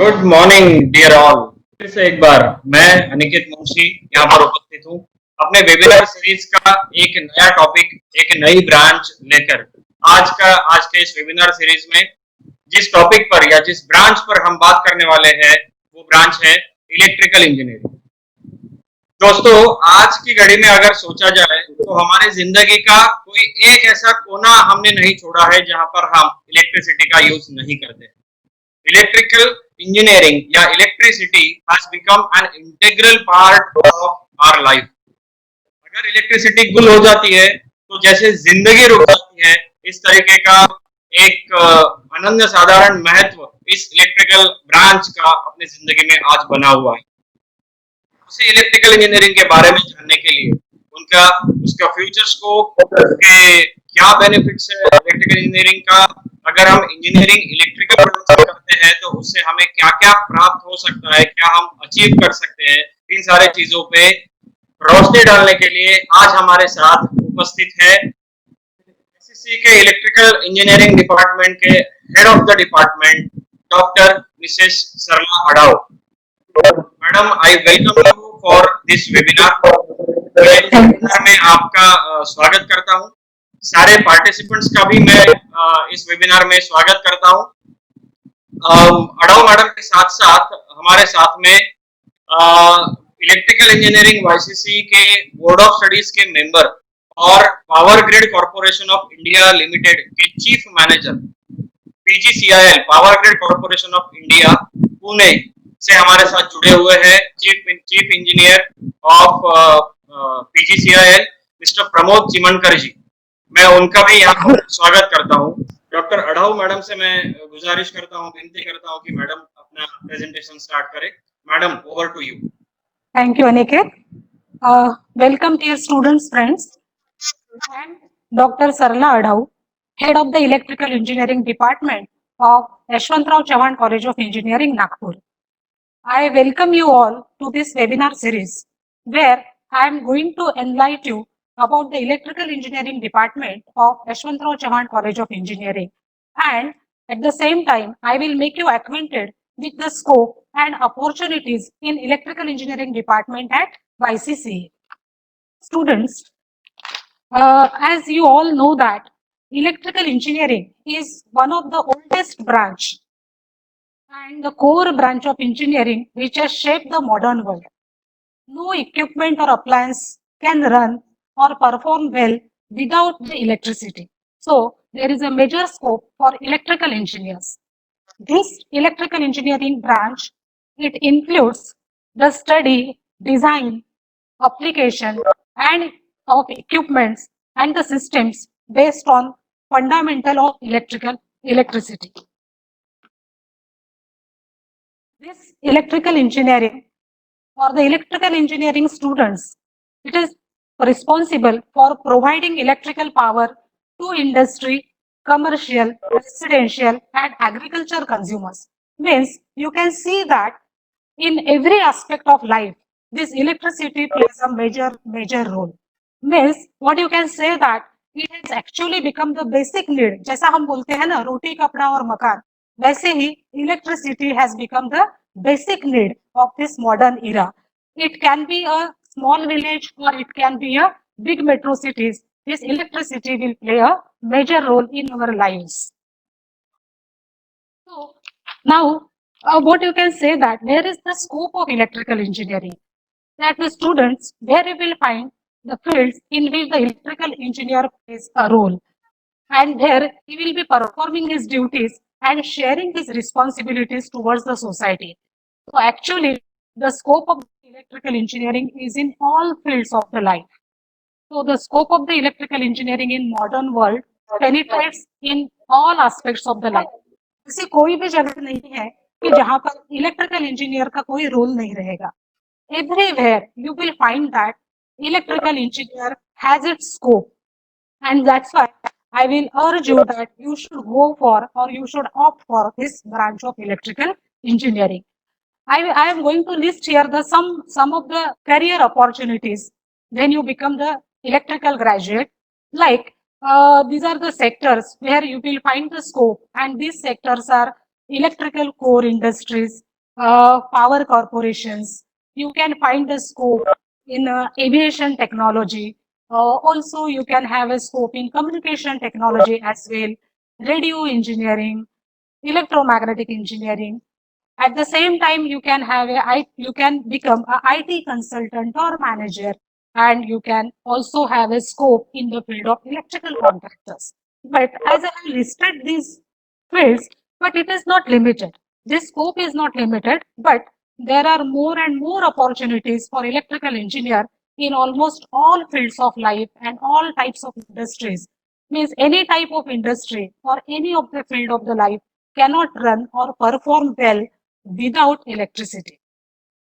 Good morning dear all. फिर से एक बार मैं अनिकेत मुंशी यहाँ पर उपस्थित हूँ अपने वेबिनार सीरीज का एक नया टॉपिक, एक नई ब्रांच लेकर। आज के इस वेबिनार सीरीज में जिस टॉपिक पर या जिस ब्रांच पर हम बात करने वाले हैं वो ब्रांच है इलेक्ट्रिकल इंजीनियरिंग। दोस्तों, आज की घड़ी में अगर सोचा जाए तो हमारे जिंदगी का कोई एक ऐसा कोना हमने नहीं छोड़ा है जहां पर हम इलेक्ट्रिसिटी का यूज नहीं करते। Electrical engineering या electricity has become an integral part of our life। अगर इलेक्ट्रिसिटी गुल हो जाती है तो जैसे जिंदगी रुक जाती है, इस तरीके का एक अनन्य साधारण महत्व इस इलेक्ट्रिकल ब्रांच का अपनी जिंदगी में आज बना हुआ है। उसी इलेक्ट्रिकल इंजीनियरिंग के बारे में जानने के लिए उनका उसका फ्यूचर स्कोप, उसके क्या बेनिफिट्स है इलेक्ट्रिकल इंजीनियरिंग का, अगर हम इंजीनियरिंग इलेक्ट्रिकल प्रोडक्ट्स करते हैं तो उससे हमें क्या क्या प्राप्त हो सकता है, क्या हम अचीव कर सकते हैं, इन सारे चीजों पे रोशनी डालने के लिए आज हमारे साथ उपस्थित है एसएससी के इलेक्ट्रिकल इंजीनियरिंग डिपार्टमेंट के head of the department doctor Mrs Sarla Adav. Madam, I welcome you for this webinar. Webinar में आपका स्वागत करता हूँ। सारे पार्टिसिपेंट्स का भी मैं इस वेबिनार में स्वागत करता हूँ। अडाव मैडम के साथ साथ हमारे साथ में इलेक्ट्रिकल इंजीनियरिंग वाईसीसी के बोर्ड ऑफ स्टडीज के मेंबर और power grid corporation of India limited के chief manager, PGCIL power grid corporation of India Pune से हमारे साथ जुड़े हुए हैं chief engineer of PGCIL mister Pramod Chimankar ji. मैं उनका भी यहाँ पर स्वागत करता हूँ। डॉक्टर अडाव मैडम से मैं गुजारिश करता हूँ, विनती करता हूँ कि मैडम अपना प्रेजेंटेशन स्टार्ट करें। Madam, over to you. Thank you Aniket. Welcome dear students, friends. I am Dr. Sarla Adau, head of the Electrical Engineering Department of Yashwantrao Chauhan College of Engineering, Nagpur. I welcome you all to this webinar series where I am going to enlighten you about the Electrical Engineering Department of Yashwantrao Chauhan College of Engineering, and at the same time I will make you acquainted with the scope and opportunities in Electrical Engineering Department at YCC. Students, as you all know that electrical engineering is one of the oldest branch and the core branch of engineering which has shaped the modern world. No equipment or appliance can run or perform well without the electricity. So there is a major scope for electrical engineers. This electrical engineering branch, it includes the study, design, application and of equipments and the systems based on fundamental of electricity. This electrical engineering or the electrical engineering students, it is responsible for providing electrical power to industry, commercial, residential and agriculture consumers. Means you can see that in every aspect of life, this electricity plays a major role. Means what you can say that it has actually become the basic need. जैसा हम बोलते हैं ना, रोटी कपड़ा और मकान, वैसे ही electricity has become the basic need of this modern era. It can be a small village or it can be a big metro cities. This electricity will play a major role in our lives. So now, what you can say that where is the scope of electrical engineering? That the students, where you will find the fields in which the electrical engineer plays a role, and there he will be performing his duties and sharing his responsibilities towards the society. So actually, the scope of electrical engineering is in all fields of the life. So the scope of the electrical engineering in modern world penetrates in all aspects of the life. ऐसी कोई भी जगह नहीं है कि जहां पर electrical engineer का कोई रोल नहीं रहेगा. Everywhere you will find that electrical engineer has its scope, and that's why I will urge you that you should go for or you should opt for this branch of electrical engineering. I am going to list here the some of the career opportunities when you become the electrical graduate. Like these are the sectors where you will find the scope, and these sectors are electrical core industries, power corporations. You can find the scope in aviation technology. Also, you can have a scope in communication technology as well, radio engineering, electromagnetic engineering. At the same time, you can have you can become a IT consultant or manager, and you can also have a scope in the field of electrical contractors. But as I have listed these fields, but it is not limited. This scope is not limited, but there are more and more opportunities for electrical engineer in almost all fields of life and all types of industries. Means any type of industry or any of the field of the life cannot run or perform well without electricity.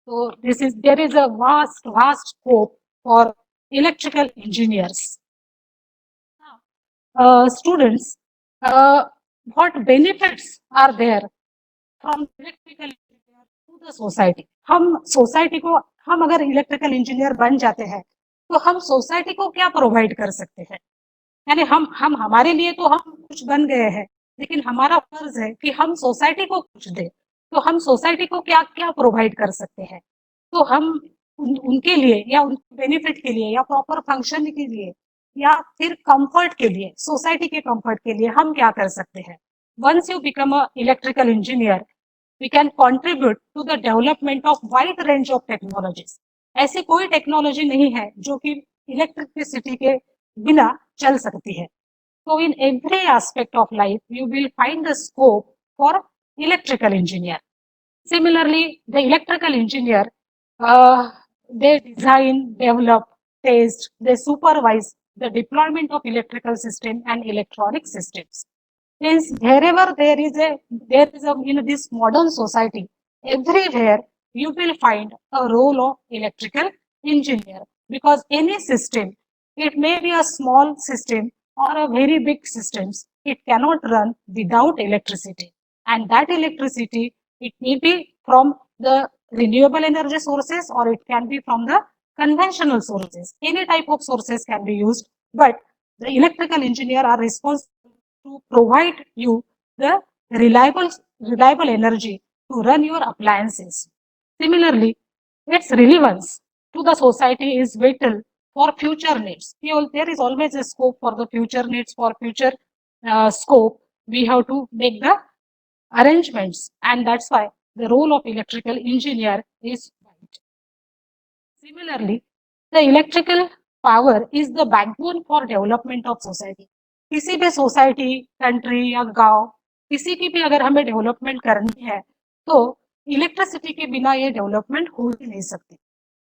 So there is a vast scope for electrical engineers. Students, uh, what benefits are there from electrical engineer to the society? हम society को हम अगर electrical engineer बन जाते हैं तो हम society को क्या प्रोवाइड कर सकते हैं? यानी हम हमारे लिए तो हम कुछ बन गए हैं, लेकिन हमारा फर्ज है कि हम सोसाइटी को कुछ दें। तो हम सोसाइटी को क्या क्या प्रोवाइड कर सकते हैं? तो हम उनके लिए या उनके बेनिफिट के लिए या प्रॉपर फंक्शन के लिए या फिर कंफर्ट के लिए, सोसाइटी के कंफर्ट के लिए हम क्या कर सकते हैं? Once you become a electrical engineer, we can contribute to the development of wide range of technologies. ऐसी कोई टेक्नोलॉजी नहीं है जो कि इलेक्ट्रिसिटी के बिना चल सकती है। So in every aspect of life, you will find the scope for electrical engineer. Similarly, the electrical engineer, they design, develop, test, they supervise the deployment of electrical system and electronic systems. Means wherever there is a in this modern society, everywhere you will find a role of electrical engineer, because any system, it may be a small system or a very big systems, it cannot run without electricity. And that electricity, it may be from the renewable energy sources or it can be from the conventional sources. Any type of sources can be used, but the electrical engineer are responsible to provide you the reliable energy to run your appliances. Similarly, its relevance to the society is vital for future needs. There is always a scope for the future needs, for future scope. We have to make the arrangements, and that's why the role of electrical engineer is vital. Similarly, the electrical power is the backbone for development of society. किसी भी society, country या गांव, किसी की भी अगर हमें development करनी है तो इलेक्ट्रिसिटी के बिना ये डेवलपमेंट हो ही नहीं सकती.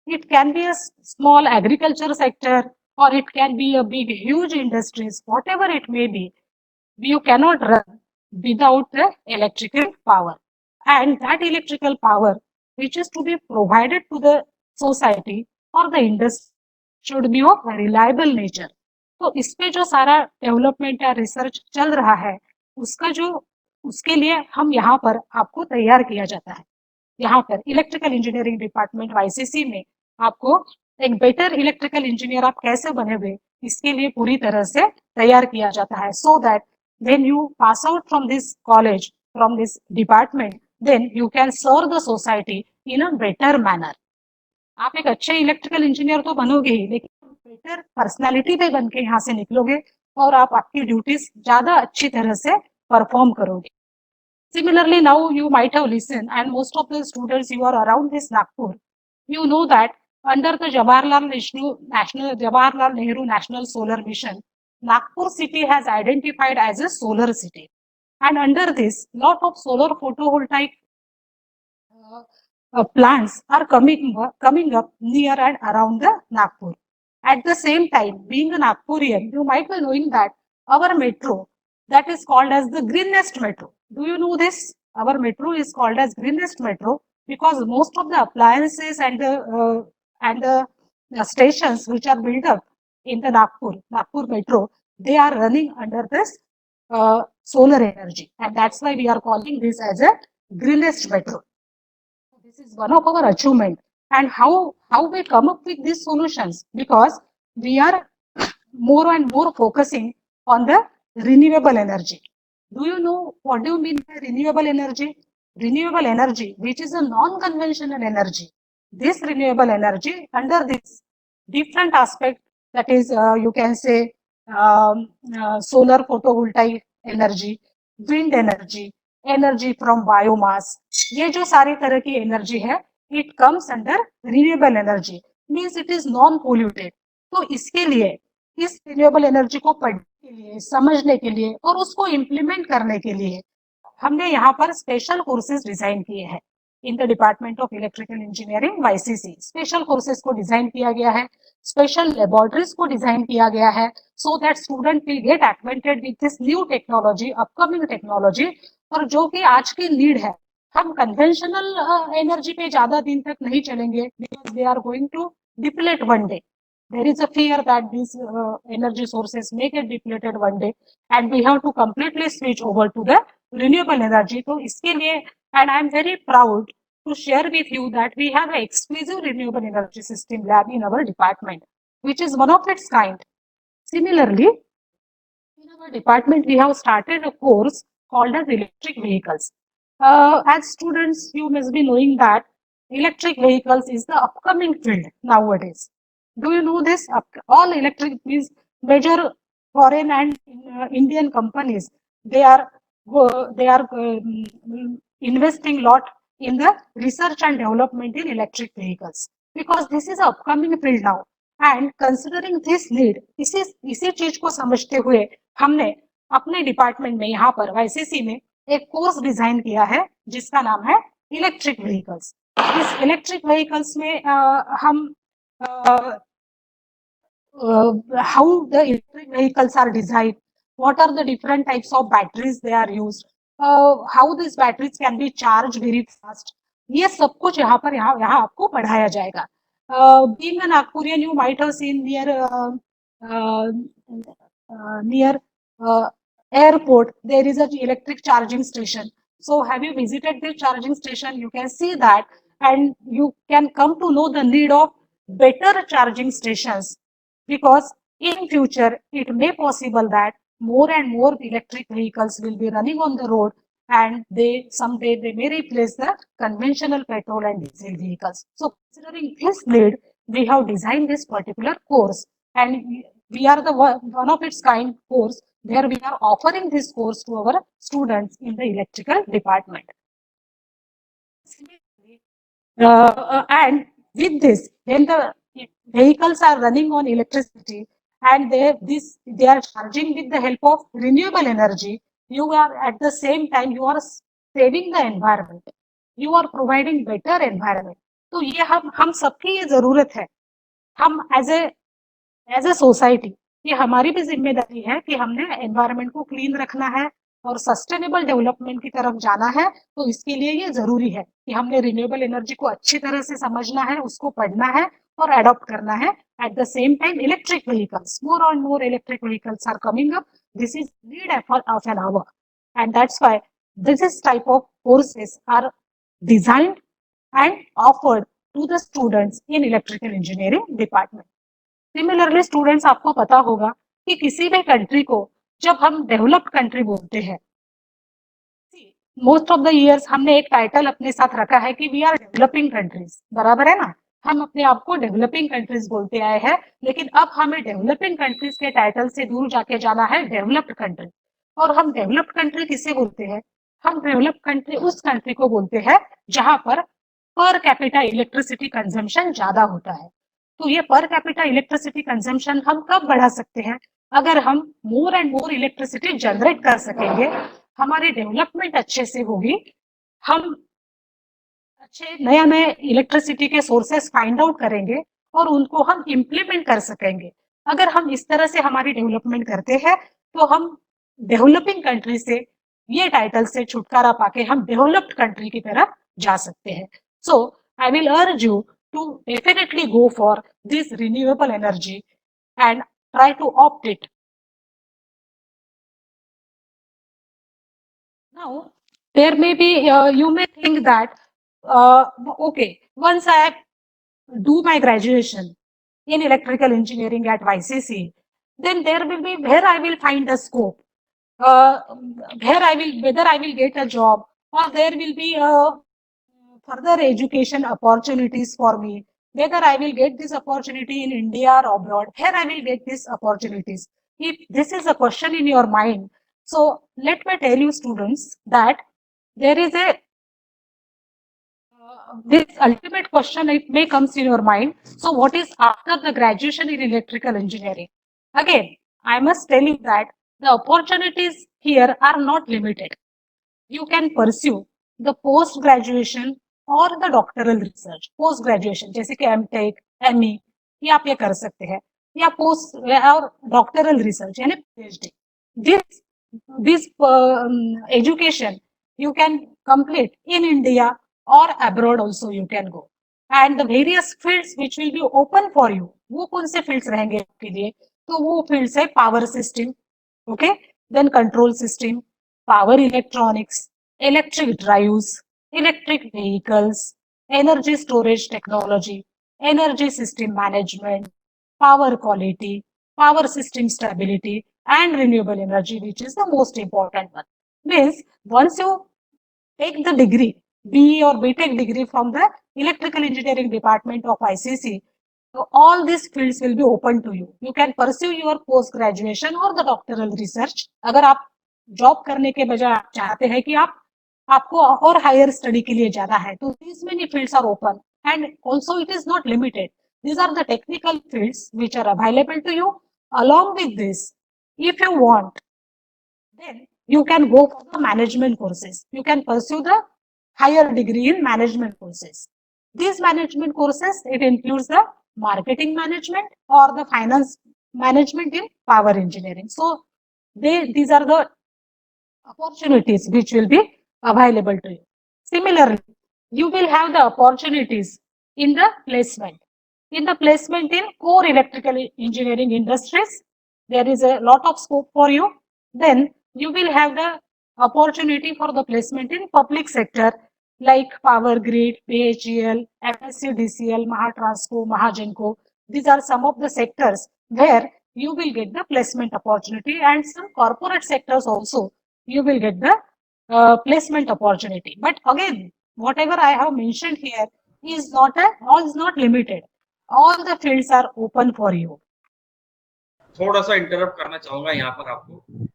It can be a small agriculture sector or it can be a big huge industries, whatever it may be, you cannot run without the electrical power. And that electrical power which is to be provided to the society or the industry should be of reliable nature. तो इस पे जो सारा development या research चल रहा है उसका जो उसके लिए हम यहाँ पर आपको तैयार किया जाता है. यहाँ पर इलेक्ट्रिकल इंजीनियरिंग डिपार्टमेंट वाईसीसी में आपको एक बेटर इलेक्ट्रिकल इंजीनियर आप कैसे बनेंगे इसके लिए पूरी तरह से तैयार किया जाता है, so that when you pass out from this college, from this department, then you can serve the society in a better manner. आप एक अच्छे इलेक्ट्रिकल इंजीनियर तो बनोगे ही, लेकिन बेटर पर्सनालिटी पे बन के यहाँ से निकलोगे और आप आपकी ड्यूटीज ज्यादा अच्छी तरह से परफॉर्म करोगे. Similarly, now you might have listened, and most of the students you are around this Nagpur, you know that under the Jawaharlal Nehru National Solar Mission, Nagpur city has identified as a solar city, and under this, lot of solar photovoltaic plants are coming up near and around the Nagpur. At the same time, being a Nagpurian, you might be knowing that our metro, that is called as the greenest metro. Do you know this? Our metro is called as greenest metro because most of the appliances and the stations which are built up in the Nagpur metro, they are running under this solar energy, and that's why we are calling this as a greenest metro. This is one of our achievement. And how we come up with these solutions, because we are more and more focusing on the renewable energy. Do you know what do you mean by renewable energy? renewable energy, which is a non-conventional energy. This renewable energy under this different aspect, that is, you can say solar photovoltaic energy, wind energy, energy from biomass. ये जो सारी तरह की energy है, it comes under renewable energy, means it is non-polluted. तो इसके लिए, इस रिन्यूएबल एनर्जी को पढ़ने के लिए, समझने के लिए और उसको इम्प्लीमेंट करने के लिए हमने यहाँ पर स्पेशल कोर्सेज डिजाइन किए हैं इन the department of electrical engineering YCC. Special courses को डिजाइन किया गया है, स्पेशल लेबोरेटरीज को डिजाइन किया गया है, so that student will gate acquainted with this new technology, upcoming technology, और जो कि आज की नीड है. हम कन्वेंशनल एनर्जी पे ज्यादा दिन तक नहीं चलेंगे, because they are going to deplete one day. There is a fear that these energy sources may get depleted one day, and we have to completely switch over to the renewable energy. तो इसके लिए, and I am very proud to share with you that we have an exclusive renewable energy system lab in our department, which is one of its kind. Similarly, in our department, we have started a course called as electric vehicles. As students, you must be knowing that electric vehicles is the upcoming field nowadays. Do you know this? All electric, these major foreign and Indian companies, they are investing lot in the research and development in electric vehicles, because this is an upcoming field now. And considering this need, इसी चीज को समझते हुए हमने अपने department में यहाँ पर वाईसीसी में एक कोर्स डिजाइन किया है जिसका नाम है इलेक्ट्रिक व्हीकल्स. इस इलेक्ट्रिक व्हीकल्स में हम how the electric vehicles are designed, what are the different types of batteries they are used, how these batteries can be charged very fast, ये सब कुछ यहाँ आपको पढ़ाया जाएगा. Being a Nagpurian, you might have seen near airport there is an electric charging station. So have you visited the charging station? You can see that, and you can come to know the need of better charging stations, because in future it may possible that more and more electric vehicles will be running on the road, and someday they may replace the conventional petrol and diesel vehicles. So considering this need, we have designed this particular course, and we are the one of its kind course where we are offering this course to our students in the electrical department. And with this, when the vehicles are running on electricity and they are charging with the help of renewable energy, you are at the same time you are saving the environment, you are providing better environment. तो ये हम सबकी ये जरूरत है. हम as a society, ये हमारी भी जिम्मेदारी है कि हमने एनवायरनमेंट को क्लीन रखना है और सस्टेनेबल डेवलपमेंट की तरफ जाना है. तो इसके लिए ये जरूरी है कि हमने रिन्यूएबल एनर्जी को अच्छी तरह से समझना है, उसको पढ़ना है और अडॉप्ट करना है. At the same time electric vehicles, more and more electric vehicles are coming up. This is need of an hour, and that's why this type of courses are designed and offered to the students in electrical engineering department. Similarly, students, आपको पता होगा कि किसी भी country को जब हम developed country बोलते हैं, मोस्ट ऑफ द इयर्स हमने एक टाइटल अपने साथ रखा है कि वी आर डेवलपिंग कंट्रीज. बराबर है ना? हम अपने आप को डेवलपिंग कंट्रीज बोलते आए हैं, लेकिन अब हमें डेवलपिंग कंट्रीज के टाइटल से दूर जाके जाना है डेवलप्ड कंट्री. और हम डेवलप्ड कंट्री किसे बोलते हैं? हम डेवलप्ड कंट्री उस कंट्री को बोलते हैं जहां पर कैपिटा इलेक्ट्रिसिटी कंजम्पशन ज्यादा होता है. तो ये पर कैपिटा इलेक्ट्रिसिटी कंजम्पशन हम कब बढ़ा सकते हैं? अगर हम मोर एंड मोर इलेक्ट्रिसिटी जनरेट कर सकेंगे, हमारी डेवलपमेंट अच्छे से होगी, हम अच्छे नए इलेक्ट्रिसिटी के सोर्सेस फाइंड आउट करेंगे और उनको हम इम्प्लीमेंट कर सकेंगे. अगर हम इस तरह से हमारी डेवलपमेंट करते हैं तो हम डेवलपिंग कंट्री से, ये टाइटल से छुटकारा पाके हम डेवलप्ड कंट्री की तरफ जा सकते हैं. So I will urge you to definitely go for this renewable energy and try to opt it. Now, there may be, you may think that, okay, once I do my graduation in electrical engineering at YCC, then there will be where I will find a scope, whether I will get a job or there will be further education opportunities for me. Whether I will get this opportunity in India or abroad, here I will get these opportunities. If this is a question in your mind, so let me tell you, students, that there is a this ultimate question it may comes in your mind. So what is after the graduation in electrical engineering? Again, I must tell you that the opportunities here are not limited. You can pursue the post graduation और the doctoral research post graduation जैसे कि MTech ME ये आप ये कर सकते हैं या पोस्ट और डॉक्टरल रिसर्च यानी PhD this this education you can complete in India or abroad also you can go and the various fields which will be open for you वो कौन से fields रहेंगे आपके लिए तो वो fields है power system okay then control system power electronics electric drives electric vehicles energy storage technology energy system management power quality power system stability and renewable energy which is the most important one means once you take the degree, BE or BTech degree from the Electrical Engineering Department of ICC, so all these fields will be open to you. You can pursue your post graduation or the doctoral research. अगर आप job करने के बजाय आप चाहते हैं कि आप आपको और हायर स्टडी के लिए जाना है तो these many fields are open and also it is not limited. These are the technical fields which are available to you. Along with this, if you want, then you can go for the management courses. You can pursue the higher degree in management courses. These management courses, it includes the marketing management or the finance management in power engineering. So these are the opportunities which will be available to you. Similarly, you will have the opportunities in the placement. In the placement in core electrical engineering industries, there is a lot of scope for you. Then you will have the opportunity for the placement in public sector like Power Grid, BHEL, FSC, DCL, Mahatransco, Mahagenco. These are some of the sectors where you will get the placement opportunity and some corporate sectors also you will get the placement opportunity. But again, whatever I have mentioned here is not all is not limited. All the fields are open for you. थोड़ा सा interrupt करना चाहूंगा यहाँ पर आपको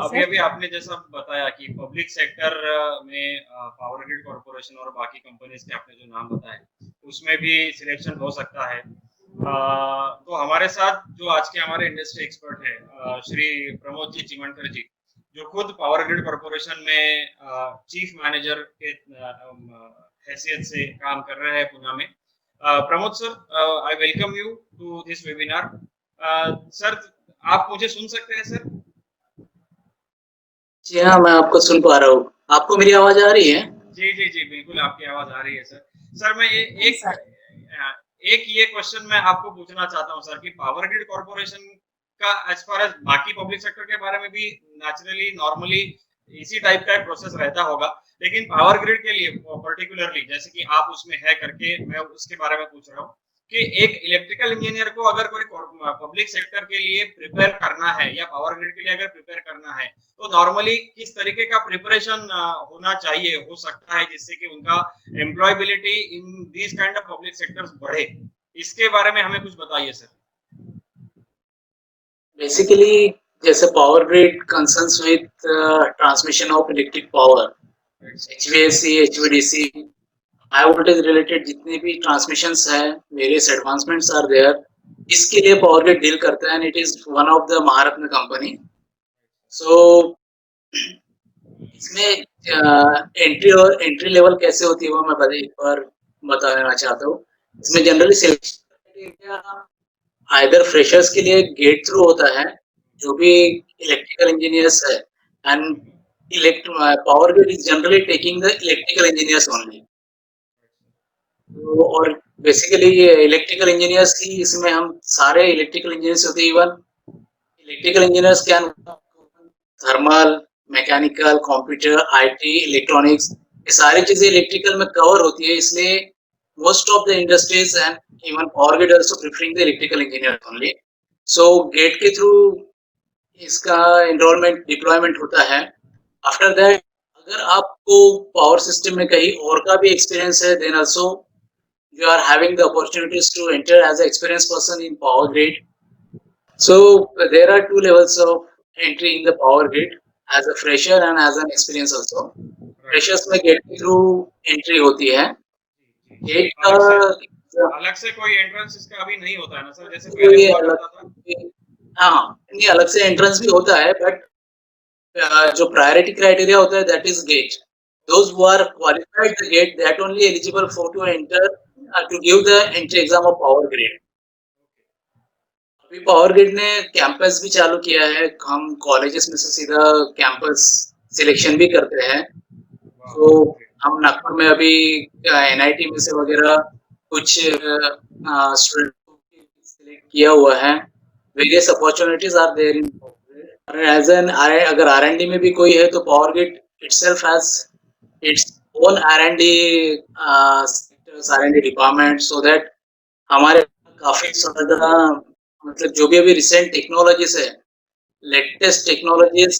अभी अभी आपने जैसा बताया कि पब्लिक सेक्टर में पावर ग्रिड कॉर्पोरेशन और बाकी कंपनीज के आपने जो नाम बताए उसमें भी सिलेक्शन हो सकता है तो हमारे साथ जो आज के हमारे इंडस्ट्री एक्सपर्ट है श्री प्रमोद जी चिमनकर जी जो खुद पावर ग्रिड कॉर्पोरेशन में चीफ मैनेजर के हैसियत से काम कर रहे हैं पुणे में Pramod sir I welcome you to this webinar sir आप मुझे सुन सकते हैं सर जी हाँ मैं आपको सुन पा रहा हूँ आपको मेरी आवाज आ रही है जी जी जी बिल्कुल आपकी आवाज आ रही है सर सर मैं एक ये क्वेश्चन मैं आपको पूछना चाहता हूँ सर कि पावर ग्रिड कॉर्पोरेशन का एज फार एज बाकी पब्लिक सेक्टर के बारे में भी नेचुरली नॉर्मली इसी टाइप का प्रोसेस रहता होगा लेकिन पावर ग्रिड के लिए पर्टिकुलरली जैसे कि आप उसमें है करके मैं उसके बारे में पूछ रहा हूँ कि एक इलेक्ट्रिकल इंजीनियर को अगर कोई पब्लिक सेक्टर के लिए प्रिपेयर करना है या पावर ग्रिड के लिए अगर प्रिपेयर करना है तो नॉर्मली किस तरीके का प्रिपरेशन होना चाहिए हो सकता है जिससे कि उनका employability in this kind of public sectors बढ़े इसके बारे में हमें कुछ बताइए सर बेसिकली जैसे power grid concerns with transmission of electric power HVAC HVDC high voltage related जितने भी ट्रांसमिशंस है वेरियस एडवांसमेंट्स आर देयर इसके लिए पावर ग्रिड डील करता है and it is one of the Maharatna company so इसमें entry level कैसे होती है वो मैं एक बार बताना चाहता हूँ इसमें जनरली सिलेक्शन आइदर फ्रेशर्स के लिए गेट थ्रू होता है जो भी इलेक्ट्रिकल इंजीनियर्स है and power grid is generally taking the electrical engineers only और बेसिकली ये इलेक्ट्रिकल इंजीनियर्स की इसमें हम सारे इलेक्ट्रिकल इंजीनियर्स होते हैं even electrical engineers can thermal mechanical computer IT electronics ये सारी चीजें इलेक्ट्रिकल में कवर होती है इसलिए most of the industries and even Power Grid also preferring the electrical engineer only. So GATE के through इसका enrollment deployment होता है. After that अगर आपको पावर सिस्टम में कहीं और का भी एक्सपीरियंस है, then also you are having the opportunities to enter as an experienced person in power grid. So there are two levels of entry in the power grid, as a fresher and as an experience also. Freshers में gate के through entry होती है. Gate का अलग से कोई entrance इसका अभी नहीं होता है ना सर, जैसे पहले हुआ करता था। हाँ, नहीं अलग से एंट्रेंस भी होता है, बट जो प्रायोरिटी क्राइटेरिया होता है that is get. Those who are qualified the gate, that only eligible for to enter to give the entry exam of power grid. अभी पावर ग्रिड ने कैंपस भी चालू किया है. हम कॉलेजेस में से सीधा कैंपस सिलेक्शन भी करते हैं. तो हम नागपुर में अभी एनआईटी में से वगैरह कुछ स्टूडेंट सिलेक्ट किया हुआ है. Various opportunities are there in as an अगर आर&डी में भी कोई है तो power grid itself has its own R&D sectors, R&D department, so that हमारे काफी ज्यादा मतलब जो भी अभी रिसेंट टेक्नोलॉजीज है, लेटेस्ट टेक्नोलॉजीज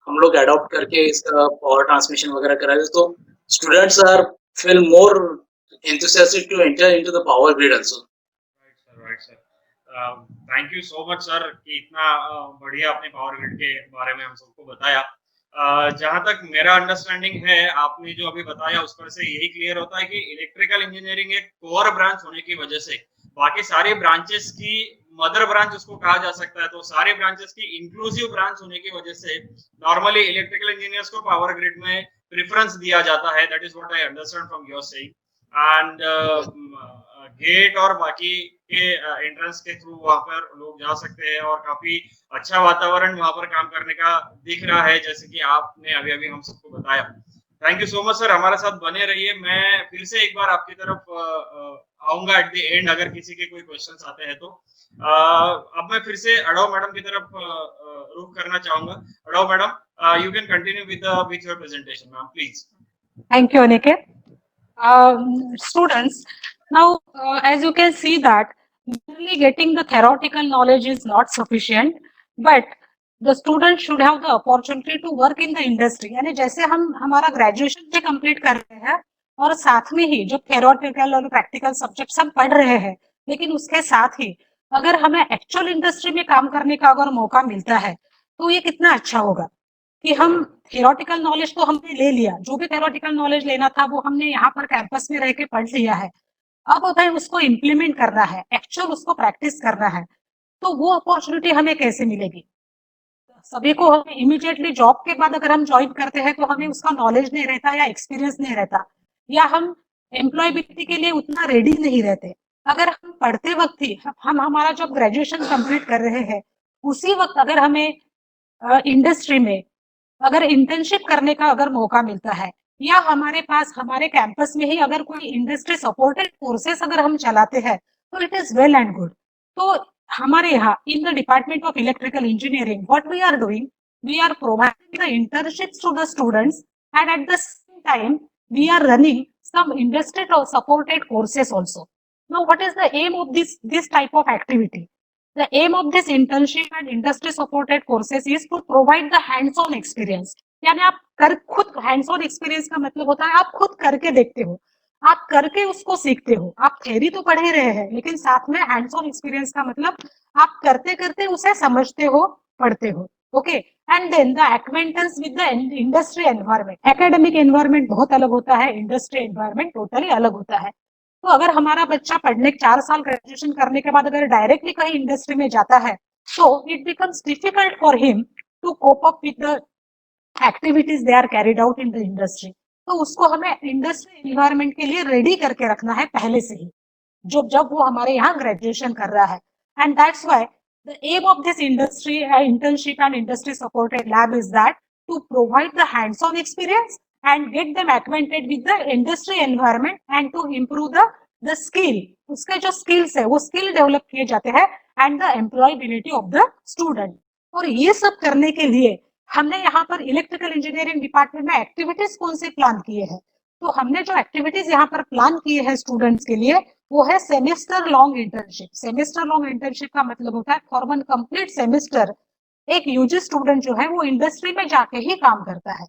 हम लोग अडॉप्ट करके इसका पावर ट्रांसमिशन वगैरह करा रहे. तो students are feel more enthusiastic to enter into the power grid also. Right sir. Thank you so much sir कि इतना बढ़िया आपने पावर ग्रिड के बारे में हम सबको बताया. जहां तक मेरा अंडरस्टैंडिंग है, आपने जो अभी बताया उस पर से यही क्लियर होता है कि इलेक्ट्रिकल इंजीनियरिंग एक कोर ब्रांच होने की वजह से बाकी सारे ब्रांचेस की मदर ब्रांच उसको कहा जा सकता है. तो सारे ब्रांचेस की इंक्लूसिव ब्रांच होने की वजह से नॉर्मली इलेक्ट्रिकल इंजीनियर्स को पावर ग्रिड में प्रेफरेंस दिया जाता है. That is what I understand from your saying. And get और बाकी के एंट्रेंस के थ्रू वहां पर लोग जा सकते हैं और काफी अच्छा वातावरण वहां पर काम करने का दिख रहा है, जैसे कि आपने अभी अभी हम सबको बताया. Thank you so much sir, हमारे साथ बने रहिए. मैं फिर से एक बार आपकी तरफ आऊंगा एट द एंड अगर किसी के कोई क्वेश्चंस आते हैं तो. अब मैं फिर से अडाव मैडम की तरफ रुख करना चाहूंगा. Adav madam, you can continue with your presentation ma'am please. Thank you, Aniket. Students, now as you can see that merely getting the theoretical knowledge is not sufficient, but the student should have the opportunity to work in the industry. यानी जैसे हम हमारा graduation भी complete कर रहे हैं और साथ में ही जो theoretical और प्रैक्टिकल सब्जेक्ट सब पढ़ रहे हैं, लेकिन उसके साथ ही अगर हमें एक्चुअल इंडस्ट्री में काम करने का अगर मौका मिलता है तो ये कितना अच्छा होगा कि हम थियोरेटिकल नॉलेज तो हमने ले लिया, जो भी थियोरेटिकल नॉलेज लेना था वो हमने यहाँ पर कैंपस में रह के पढ़ लिया है. अब भाई उसको इम्प्लीमेंट करना है, एक्चुअल उसको प्रैक्टिस करना है, तो वो अपॉर्चुनिटी हमें कैसे मिलेगी? सभी को हमें इमीडिएटली जॉब के बाद अगर हम ज्वाइन करते हैं तो हमें उसका नॉलेज नहीं रहता या एक्सपीरियंस नहीं रहता, या हम एम्प्लॉयबिलिटी के लिए उतना रेडी नहीं रहते. अगर हम पढ़ते वक्त ही हम हमारा जब ग्रेजुएशन कंप्लीट कर रहे हैं उसी वक्त अगर हमें इंडस्ट्री में अगर इंटर्नशिप करने का अगर मौका मिलता है, या हमारे पास हमारे कैंपस में ही अगर कोई इंडस्ट्री सपोर्टेड कोर्सेस अगर हम चलाते हैं तो it is well and good. तो हमारे यहाँ in the department of electrical engineering what we are doing, we are providing the internships to the students and at the same time we are running some industry supported courses also. Now what is the aim of this type of activity? The aim of this internship and industry supported courses is to provide the hands on experience. यानी आप खुद hands on experience का मतलब होता है आप खुद करके देखते हो, आप करके उसको सीखते हो. आप थ्योरी तो पढ़ ही रहे हैं लेकिन साथ में hands on experience का मतलब आप करते करते उसे समझते हो, पढ़ते हो. Okay, and then the acquaintance with the industry environment. Academic environment बहुत अलग होता है, इंडस्ट्री एनवायरनमेंट टोटली अलग होता है. तो अगर हमारा बच्चा पढ़ने 4 साल ग्रेजुएशन करने के बाद अगर डायरेक्टली कहीं इंडस्ट्री में जाता है तो it becomes difficult for him to cope up with the activities they are carried out in the industry. तो उसको हमें इंडस्ट्री एनवायरनमेंट के लिए रेडी करके रखना है पहले से ही, जब वो हमारे यहाँ ग्रेजुएशन कर रहा है. And that's why the aim of this industry internship and industry supported lab is that to provide the hands-on experience and get them acquainted with the industry environment and to improve the skill. उसके जो skills है वो skill develop किए जाते हैं and the employability of the student. और ये सब करने के लिए हमने यहाँ पर इलेक्ट्रिकल इंजीनियरिंग डिपार्टमेंट में एक्टिविटीज कौन से प्लान किए हैं? तो हमने जो एक्टिविटीज यहाँ पर प्लान किए हैं स्टूडेंट्स के लिए वो है semester long internship. Semester long internship का मतलब होता है फॉर वन कंप्लीट सेमेस्टर एक यूजी स्टूडेंट जो है वो इंडस्ट्री में जाके ही काम करता है.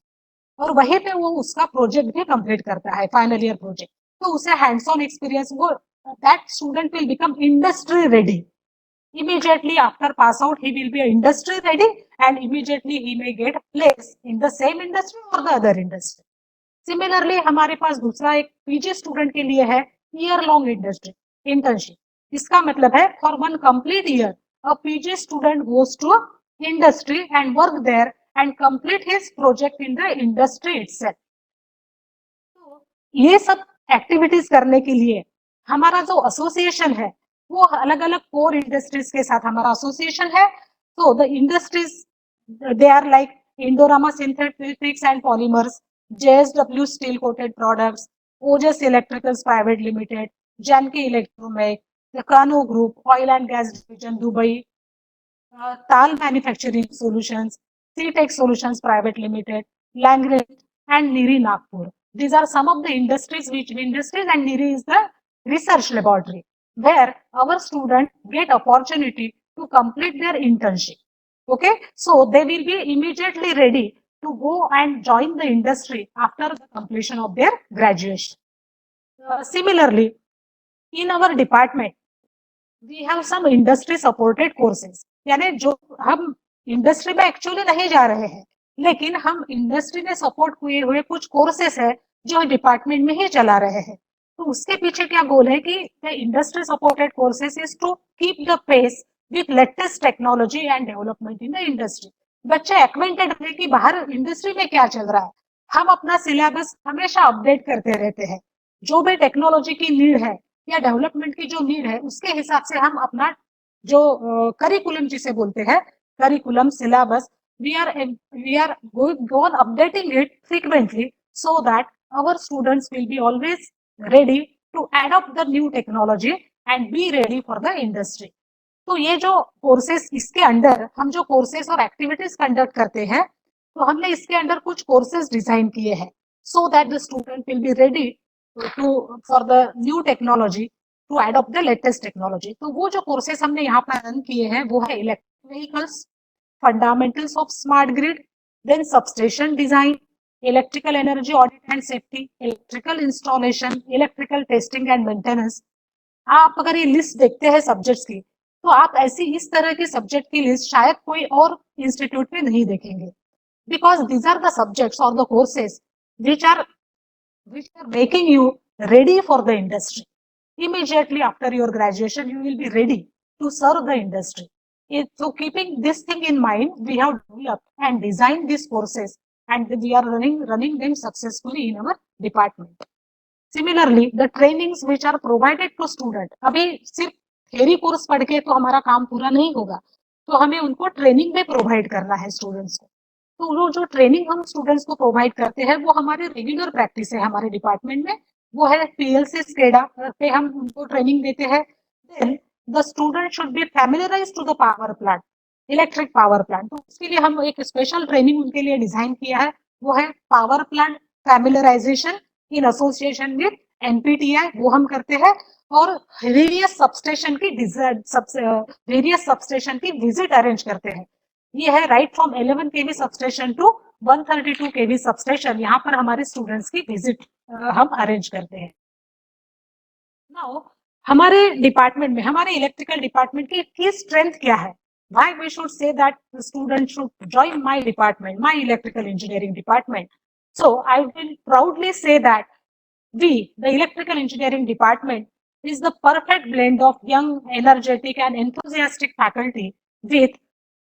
और वहीं पे वो उसका प्रोजेक्ट भी कंप्लीट करता है, फाइनल ईयर प्रोजेक्ट, तो उसे हैंड्स ऑन एक्सपीरियंस, वो that student will become industry ready. Immediately after pass out, he will be industry ready and immediately he may get placed in the same industry or the other industry. Similarly, हमारे पास दूसरा एक PG student के लिए है year long industry internship. इसका मतलब है for one complete year a PG student goes to industry and work there and complete his project in the industry itself. तो ये सब एक्टिविटीज करने के लिए हमारा जो एसोसिएशन है वो अलग अलग कोर इंडस्ट्रीज के साथ हमारा एसोसिएशन है. तो the industries they are like Indorama synthetics and polymers, JSW steel coated products, Ojas electricals private limited, Janki Electromech, the Kanoo group, oil and gas division Dubai, Tal manufacturing solutions, Seetech solutions private limited, लैंग्रेज and NIRI Nagpur. These are some of the industries and NIRI is the research laboratory where our students get opportunity to complete their internship. Okay, so they will be immediately ready to go and join the industry after the completion of their graduation. Similarly, in our department, we have some industry supported courses. यानी जो हम industry में actually नहीं जा रहे हैं, लेकिन हम इंडस्ट्री में सपोर्ट हुए हुए कुछ कोर्सेस है जो डिपार्टमेंट में ही चला रहे हैं. तो उसके पीछे क्या गोल है कि the industry supported courses is to keep the pace with latest technology and development in the industry. बच्चे एक्वेंटेड रहे कि बाहर इंडस्ट्री में क्या चल रहा है. हम अपना सिलेबस हमेशा अपडेट करते रहते हैं. जो भी टेक्नोलॉजी की नीड है या डेवलपमेंट की जो नीड है उसके हिसाब से हम अपना जो करिकुलम जिसे बोलते हैं, curriculum syllabus, we are going on updating it frequently so that our students will be always ready to adopt the new technology and be ready for the industry. तो ये जो कोर्सेस, इसके अंडर हम जो courses और activities conduct करते हैं, तो हमने इसके अंडर कुछ कोर्सेस डिजाइन किए हैं so that the student will be ready to for the new technology to adopt the latest technology. तो वो जो कोर्सेस हमने यहाँ पर रन किए हैं वो है electric vehicles, fundamentals of smart grid, then substation design, electrical energy audit and safety, electrical installation, electrical testing and maintenance. आप अगर ये लिस्ट देखते हैं सब्जेक्ट्स की, तो आप ऐसी इस तरह की सब्जेक्ट की लिस्ट शायद कोई और इंस्टीट्यूट में नहीं देखेंगे, because these are the subjects or the courses which are making you ready for the industry. Immediately after your graduation, you will be ready to serve the industry. So keeping this thing in mind, we have developed and designed these courses and we are running them successfully in our department. Similarly, the trainings which are provided to student, अभी सिर्फ theory course पढ़ के तो हमारा काम पूरा नहीं होगा, तो हमें उनको ट्रेनिंग भी प्रोवाइड करना है स्टूडेंट्स को. तो वो जो ट्रेनिंग हम स्टूडेंट्स को प्रोवाइड करते हैं वो हमारे रेगुलर प्रैक्टिस है हमारे डिपार्टमेंट में, वो है PLC SCADA पे हम उनको ट्रेनिंग देते हैं. Then the student should be familiarized to the power plant, electric power plant. तो उसके लिए हम एक स्पेशल ट्रेनिंग उनके लिए डिजाइन किया है, वो है power plant familiarisation in association with NPTI, वो हम करते हैं. और वेरियस सबस्टेशन की विजिट अरेंज करते हैं. ये है right from 11 kV substation to 132 kV substation, यहाँ पर हमारे स्टूडेंट्स की विजिट हम अरेंज करते हैं. नाउ हमारे डिपार्टमेंट में, हमारे इलेक्ट्रिकल डिपार्टमेंट की स्ट्रेंथ क्या है? Why we should say that the student should join my department, my electrical engineering department? So I will proudly say that we, the electrical engineering department, is the perfect blend of young, energetic and enthusiastic faculty with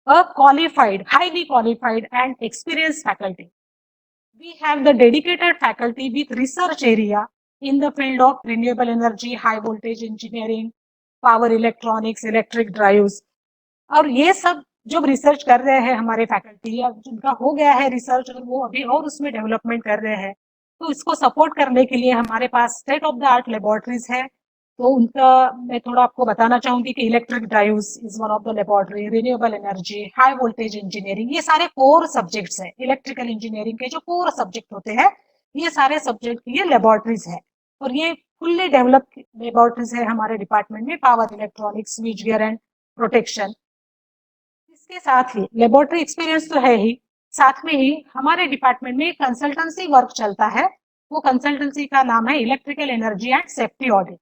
a qualified, highly qualified and experienced faculty. We have the dedicated faculty with research area in the field of renewable energy, high voltage engineering, power electronics, electric drives. और ये सब जो research कर रहे हैं हमारे faculty, या जिनका हो गया है रिसर्च और वो अभी और उसमें डेवलपमेंट कर रहे हैं, तो इसको सपोर्ट करने के लिए हमारे पास state of the art laboratories है. तो उनका मैं थोड़ा आपको बताना चाहूंगी कि electric drives is one of the laboratory, renewable energy, high voltage engineering, ये सारे कोर सब्जेक्ट्स हैं. इलेक्ट्रिकल इंजीनियरिंग के जो कोर सब्जेक्ट होते हैं, ये सारे सब्जेक्ट की ये लेबोरेटरीज है. और ये फुल्ली डेवलप्ड लेबोरेटरीज है हमारे डिपार्टमेंट में, power electronics, switch gear and protection. इसके साथ ही लेबोरेटरी एक्सपीरियंस तो है ही, साथ में ही हमारे डिपार्टमेंट में कंसल्टेंसी वर्क चलता है। वो कंसल्टेंसी का नाम है electrical energy and safety audit.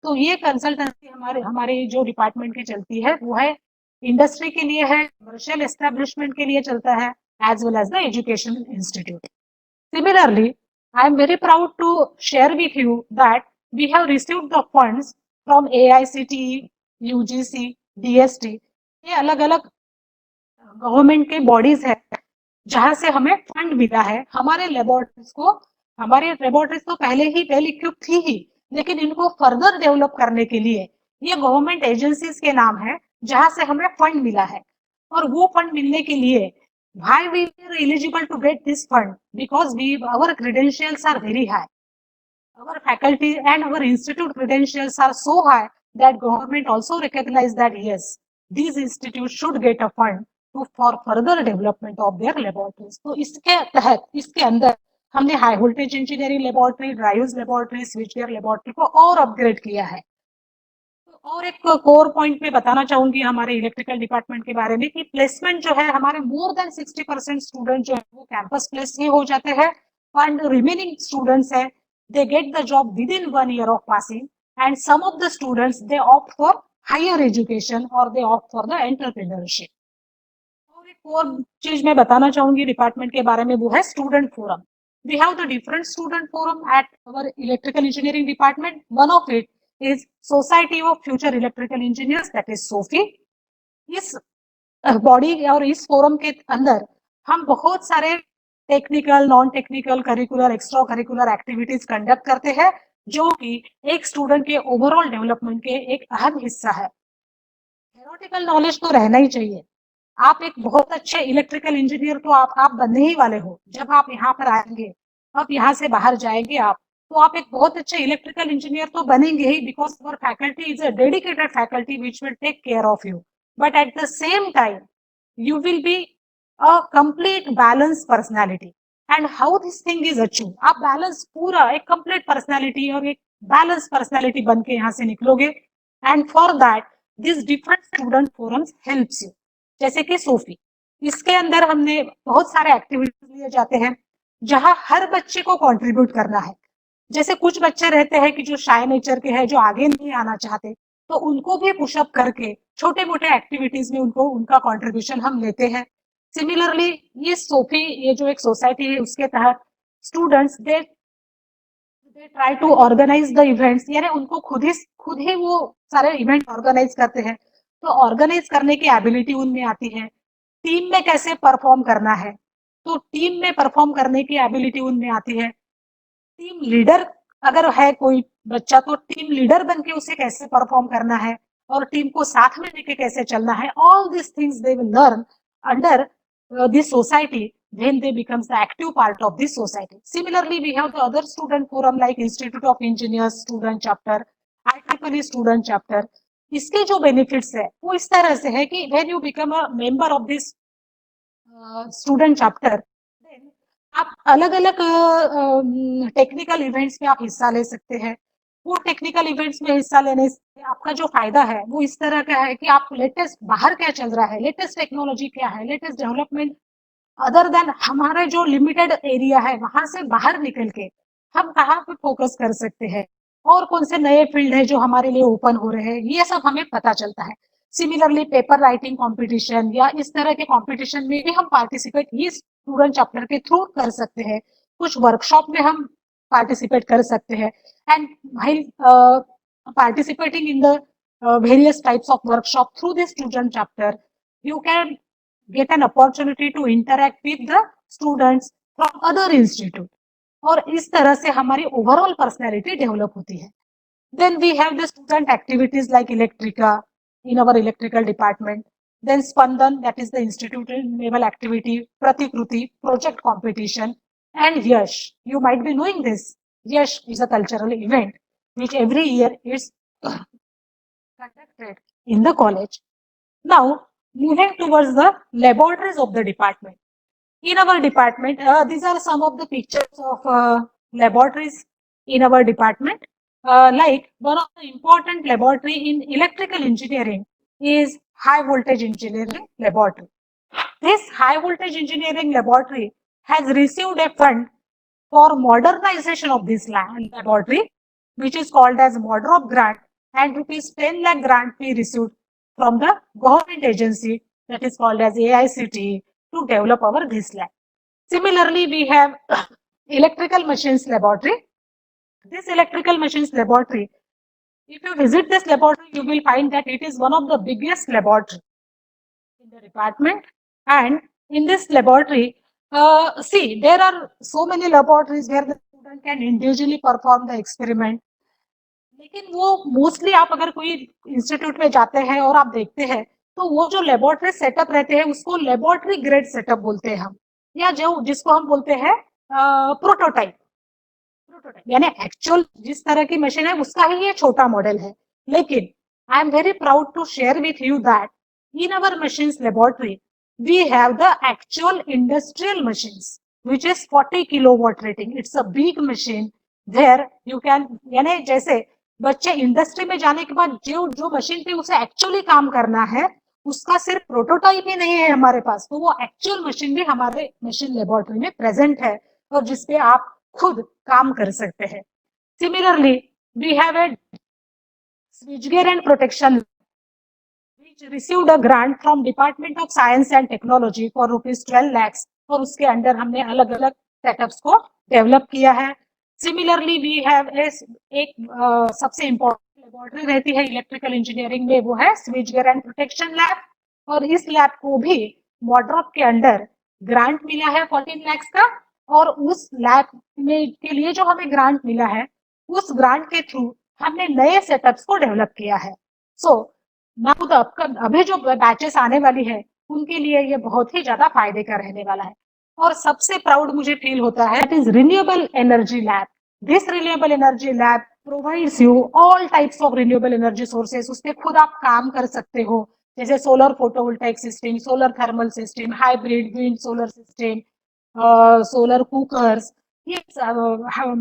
तो ये कंसल्टेंसी हमारे जो डिपार्टमेंट की चलती है वो है इंडस्ट्री के लिए है, कमर्शियल एस्टेब्लिशमेंट के लिए चलता है, as well as the educational institute. Similarly, I am very proud to share with you that we have received the funds from AICTE, UGC, DST, ये अलग अलग गवर्नमेंट के बॉडीज है जहां से हमें फंड मिला है हमारे लेबोरेटरीज को। हमारे लेबोरेटरीज तो पहले ही वेल इक्विप थी ही, लेकिन इनको फर्दर डेवलप करने के लिए ये गवर्नमेंट एजेंसीज के नाम है जहां से हमें फंड मिला है। और वो फंड मिलने के लिए why we are eligible to get this fund, because our credentials are very high, our faculty and our institute credentials are so high that government also recognize that yes, these institutes should get a fund for further development of their laboratories। तो इसके तहत इसके अंदर हमने high voltage engineering laboratory, drives laboratory, switchgear laboratory को और upgrade किया है। और एक कोर पॉइंट में बताना चाहूंगी हमारे इलेक्ट्रिकल डिपार्टमेंट के बारे में कि प्लेसमेंट जो है हमारे मोर देन 60% स्टूडेंट जो है वो कैंपस प्लेस ही हो जाते हैं, एंड रिमेनिंग स्टूडेंट्स है they get the job within 1 year of passing, and some of the students they opt for higher education or they opt for the entrepreneurship। और एक और चीज मैं बताना चाहूंगी डिपार्टमेंट के बारे में वो है student forum. We have the different student forum at our electrical engineering department. One of it is Society of Future Electrical Engineers, that is SOFI। इस बॉडी और इस फोरम के अंदर हम बहुत सारे technical, non technical, curricular, extra curricular activities conduct करते हैं जो कि एक स्टूडेंट के ओवरऑल डेवलपमेंट के एक अहम हिस्सा है। थ्योरेटिकल नॉलेज तो रहना ही चाहिए। आप एक बहुत अच्छे इलेक्ट्रिकल इंजीनियर तो आप बनने ही वाले हो। जब आप यहाँ पर आएंगे, अब यहाँ से बाहर जाएंगे आप, तो आप एक बहुत अच्छे इलेक्ट्रिकल इंजीनियर तो बनेंगे ही, because our faculty is a dedicated faculty which will take care of you. But at the same time you will be a complete balanced personality, and how this thing is achieved, आप balance पूरा एक complete personality और एक balance personality बन के यहाँ से निकलोगे। And for that this different student forums helps you. जैसे कि सोफी, इसके अंदर हमने बहुत सारे एक्टिविटीज लिए जाते हैं जहां हर बच्चे को कंट्रीब्यूट करना है। जैसे कुछ बच्चे रहते हैं कि जो शाय नेचर के हैं, जो आगे नहीं आना चाहते, तो उनको भी पुशअप करके छोटे मोटे एक्टिविटीज में उनको उनका कंट्रीब्यूशन हम लेते हैं। सिमिलरली ये सोफी, ये जो एक सोसाइटी है उसके तहत students they try to organise the events, यानी उनको खुद ही वो सारे इवेंट ऑर्गेनाइज करते हैं। तो ऑर्गेनाइज करने की एबिलिटी उनमें आती है। टीम में कैसे परफॉर्म करना है, तो टीम में परफॉर्म करने की एबिलिटी उनमें आती है। टीम लीडर अगर है कोई बच्चा, तो टीम लीडर बन के उसे कैसे परफॉर्म करना है और टीम को साथ में लेके कैसे चलना है। All this things they will learn under this society when they becomes the active part of this society। Similarly, we have the other student forum like Institute of Engineers student chapter, IEEE student chapter। इसके जो benefits है वो इस तरह से है कि when you become a member of this student chapter, then आप अलग अलग टेक्निकल इवेंट्स में आप हिस्सा ले सकते हैं। वो टेक्निकल इवेंट्स में हिस्सा लेने से आपका जो फायदा है वो इस तरह का है कि आप लेटेस्ट बाहर क्या चल रहा है, लेटेस्ट टेक्नोलॉजी क्या है, लेटेस्ट डेवलपमेंट अदर देन हमारे जो लिमिटेड एरिया है वहां से बाहर निकल के हम कहाँ पे फोकस कर सकते हैं और कौन से नए फील्ड है जो हमारे लिए ओपन हो रहे हैं, ये सब हमें पता चलता है। सिमिलरली पेपर राइटिंग कंपटीशन या इस तरह के कंपटीशन में भी हम पार्टिसिपेट ये स्टूडेंट चैप्टर के थ्रू कर सकते हैं। कुछ वर्कशॉप में हम पार्टिसिपेट कर सकते हैं। And while participating in the various types of workshop through this student chapter, you can get an opportunity to interact with the students from other institute, और इस तरह से हमारी ओवरऑल पर्सनैलिटी डेवलप होती है। Then we have the student activities like Electrica in our electrical department. Then Spandan, that is the institute level activity, Pratikruti, project competition, and Yash. You might be knowing this. Yash is a cultural event which every year is conducted in the college. Now, moving towards the laboratories of the department. In our department, these are some of the pictures of laboratories in our department. Like one of the important laboratory in electrical engineering is high voltage engineering laboratory. This high voltage engineering laboratory has received a fund for modernization of this laboratory, which is called as MODROP grant, and rupees 10 lakh grant we received from the government agency that is called as AICTE to develop our this lab. Similarly, we have electrical machines laboratory. This electrical machines laboratory, if you visit this laboratory, you will find that it is one of the biggest laboratory in the department. And in this laboratory, see, there are so many laboratories where the student can individually perform the experiment. लेकिन वो mostly आप अगर कोई institute में जाते हैं और आप देखते हैं तो वो जो लेबोरेटरी सेटअप रहते हैं उसको लेबोरेटरी ग्रेड सेटअप बोलते हैं हम, या जो जिसको हम बोलते हैं प्रोटोटाइप। यानी एक्चुअल जिस तरह की मशीन है उसका ही ये छोटा मॉडल है। लेकिन I am very proud to share with you that in our machines laboratory we have the actual industrial machines which is 40 kilowatt rating. It's a big machine where you can, यानी जैसे बच्चे industry में जाने के बाद जो machine पे उसे एक्चुअली काम करना है उसका सिर्फ प्रोटोटाइप ही नहीं है हमारे पास, तो वो एक्चुअल मशीन भी हमारे मशीन लेबोरेटरी में प्रेजेंट है और जिसपे आप खुद काम कर सकते हैं। Similarly we have a switchgear and protection which received a grant from Department of Science and Technology for rupees 12 lakhs और उसके अंडर हमने अलग अलग सेटअप्स को डेवलप किया है। सिमिलरली वी हैव एक सबसे इम्पोर्टेंट लेबोरेटरी रहती है इलेक्ट्रिकल इंजीनियरिंग में, वो है स्विचगियर एंड प्रोटेक्शन लैब, और इस लैब को भी मॉड्रॉप के अंडर ग्रांट मिला है 14 लाख का, और उस लैब में के लिए जो हमें ग्रांट मिला है उस ग्रांट के थ्रू हमने नए सेटअप्स को डेवलप किया है। सो अभी जो बैचेस आने वाली है उनके लिए ये बहुत ही ज्यादा फायदे का रहने वाला है। और सबसे प्राउड मुझे फील होता है that is renewable energy lab. This renewable energy lab provides you all types of renewable energy sources. उस पर खुद आप काम कर सकते हो, जैसे solar photovoltaic system, solar thermal system, hybrid wind solar system, solar cookers, ये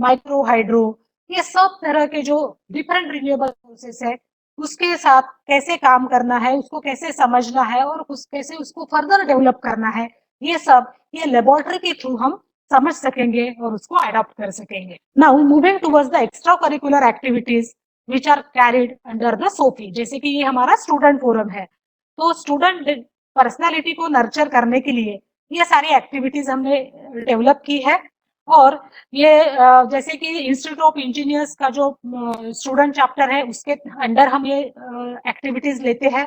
माइक्रो हाइड्रो, ये सब तरह के जो डिफरेंट रिन्यूएबल सोर्सेस है उसके साथ कैसे काम करना है, उसको कैसे समझना है और कैसे उसको फर्दर डेवलप करना है, ये सब ये लेबोरेटरी के थ्रू हम समझ सकेंगे और उसको अडॉप्ट कर सकेंगे। Now moving towards the extra curricular activities which are carried under the सोफी, जैसे कि ये हमारा स्टूडेंट फोरम है, तो स्टूडेंट पर्सनालिटी को नर्चर करने के लिए ये सारी एक्टिविटीज हमने डेवलप की है। और ये जैसे कि इंस्टीट्यूट ऑफ इंजीनियर्स का जो स्टूडेंट चैप्टर है उसके अंडर हम ये एक्टिविटीज लेते हैं,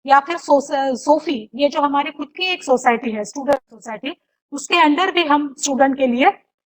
या फिर सोफी ये जो हमारी खुद की एक सोसाइटी है स्टूडेंट सोसाइटी, उसके अंडर भी हम स्टूडेंट के लिए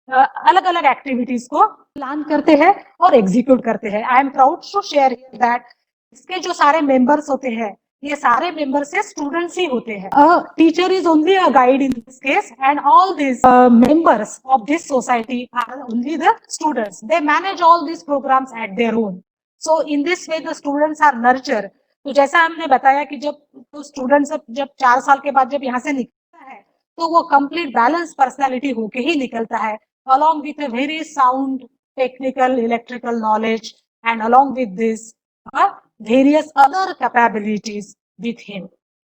अलग अलग एक्टिविटीज को प्लान करते हैं और एग्जीक्यूट करते हैं। I am proud to share here that इसके जो सारे मेंबर्स होते हैं ये सारे मेंबर्स से स्टूडेंट्स ही होते हैं। Teacher is only a guide in this case and all this members of this society are only the students. They manage all this programs at their own. So in this way the students are nurture. तो जैसा हमने बताया कि जब तो student जब 4 साल के बाद जब यहाँ से निकलता है तो वो कंप्लीट बैलेंस पर्सनालिटी होके ही निकलता है, along with a very sound technical electrical knowledge and along with this various other capabilities with him.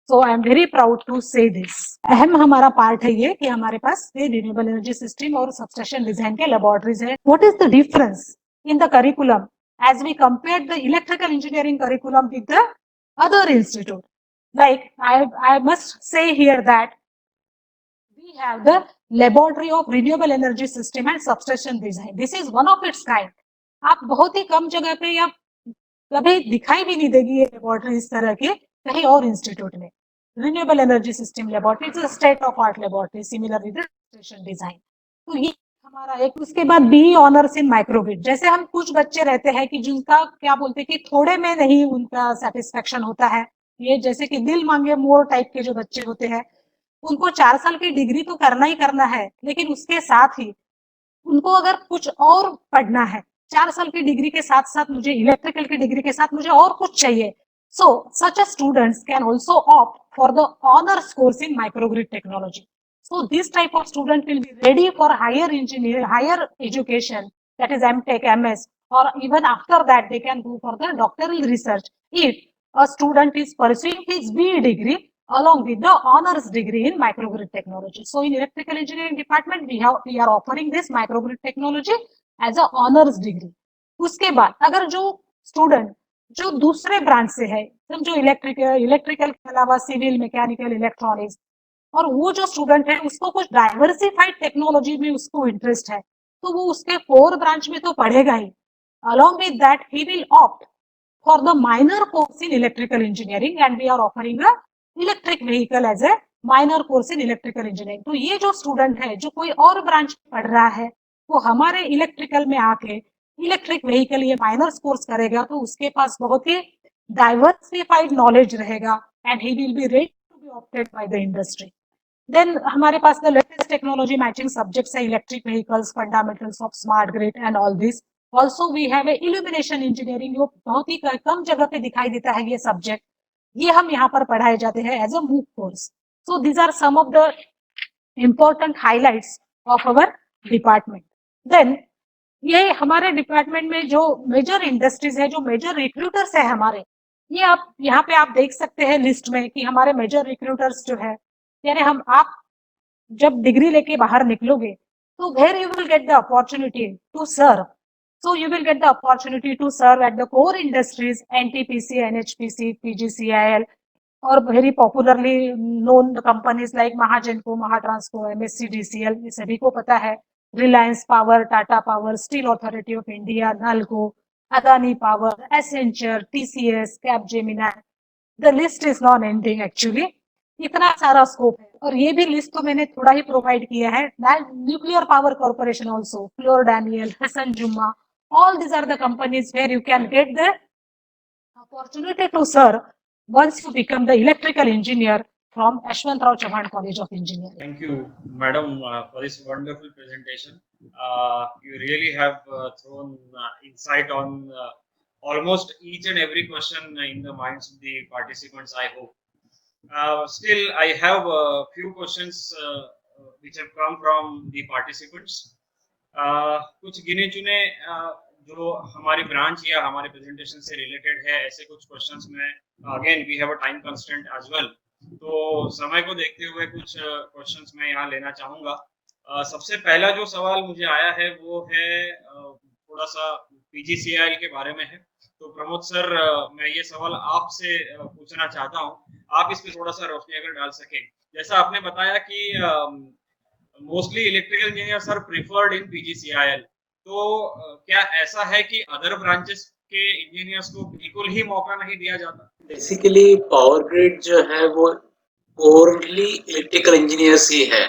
So I am very proud to say this. अहम हमारा पार्ट है ये कि हमारे पास रिन्यूएबल एनर्जी सिस्टम और सबस्टेशन डिजाइन के laboratories है। What is the difference in the curriculum as we compared the electrical engineering curriculum with the other institute? Like I must say here that we have the laboratory of renewable energy system and substation design. This is one of its kind. आप बहुत ही कम जगह पे या कभी दिखाई भी नहीं देगी ये लेबोरेटरी इस तरह के कहीं और इंस्टीट्यूट में। Renewable energy system laboratory is a state of art laboratory similar with substation design. तो ये हमारा एक। उसके बाद बी ऑनर्स इन माइक्रोग्रिड। जैसे हम कुछ बच्चे रहते हैं कि जिनका क्या बोलते हैं कि थोड़े में नहीं उनका सेटिस्फेक्शन होता है, ये जैसे कि दिल मांगे मोर टाइप के जो बच्चे होते हैं उनको 4 साल की डिग्री तो करना ही करना है, लेकिन उसके साथ ही उनको अगर कुछ और पढ़ना है, 4 साल की डिग्री के साथ साथ मुझे इलेक्ट्रिकल की डिग्री के साथ मुझे और कुछ चाहिए, so such a students can also opt for the honors course in microgrid technology. So this type of student will be ready for higher education, that is MTech, MS, or even after that they can go for the doctoral research if a student is pursuing his BE degree along with the honors degree in microgrid technology. So in electrical engineering department we are offering this microgrid technology as a honors degree. उसके बाद अगर जो student जो दूसरे branch से है, समझो electrical के अलावा सिविल, मैकेनिकल, इलेक्ट्रॉनिक्स, और वो जो स्टूडेंट है उसको कुछ डाइवर्सिफाइड टेक्नोलॉजी में उसको इंटरेस्ट है, तो वो उसके कोर ब्रांच में तो पढ़ेगा ही. Along with that, he will opt for the minor course in electrical engineering, and we are offering a electric vehicle as a minor course in electrical engineering. तो ये जो स्टूडेंट है जो कोई और ब्रांच पढ़ रहा है, वो हमारे इलेक्ट्रिकल में आके इलेक्ट्रिक व्हीकल ये माइनर कोर्स करेगा, तो उसके पास बहुत ही डाइवर्सिफाइड नॉलेज रहेगा and he will be ready to be opted by the industry. Then हमारे पास the latest technology matching subjects है electric vehicles, fundamentals of smart grid and all this. Also we have a illumination engineering, जो बहुत ही कम जगह पे दिखाई देता है ये सब्जेक्ट, ये हम यहाँ पर पढ़ाए जाते हैं as a MOOC course. So these are some of the important highlights of our department. Then ये हमारे डिपार्टमेंट में जो मेजर इंडस्ट्रीज है, जो मेजर रिक्रूटर्स है हमारे, ये आप यहाँ पे आप देख सकते हैं लिस्ट में कि हमारे मेजर रिक्रूटर्स जो है, यानी हम आप जब डिग्री लेके बाहर निकलोगे तो where you will get the opportunity to serve. So you will get the opportunity to serve at the core industries NTPC, NHPC, PGCIL, or very popularly known companies like Mahagenco, Mahatransco, MSCDCL, ये सभी को पता है. Reliance Power, Tata Power, Steel Authority of India, Nalco, Adani Power, Accenture, TCS, Capgemini. The list is non-ending actually. इतना सारा scope है, और ये भी लिस्ट तो मैंने थोड़ा ही प्रोवाइड किया है. Nuclear power corporation also, Fluor Daniel, Hassan Juma, all these are the companies where you can get the opportunity to serve once you become the electrical engineer from Ashwantrao Chauhan College of Engineering. Thank you, Madam, for this wonderful presentation. You really have thrown insight on almost each and every question in the minds of the participants, I hope. Still, I have a few questions which have come from the participants. कुछ गिने चुने जो हमारी branch या हमारे presentation से related है, ऐसे कुछ क्वेश्चंस में again we have a time constraint as well, तो समय को देखते हुए कुछ क्वेश्चंस मैं यहाँ लेना चाहूँगा. सबसे पहला जो सवाल मुझे आया है वो है थोड़ा सा पीजीसीआईएल के बारे में है. तो प्रमोद सर, मैं ये सवाल आपसे पूछना चाहता हूँ, आप इस पे थोड़ा सा रोशनी अगर डाल सके. जैसा आपने बताया कि mostly electrical engineers are preferred in PGCIL, तो क्या ऐसा है कि अदर ब्रांचेस के इंजीनियर्स को बिल्कुल ही मौका नहीं दिया जाता? बेसिकली पावर ग्रिड जो है वो कोरली इलेक्ट्रिकल इंजीनियर्स ही है.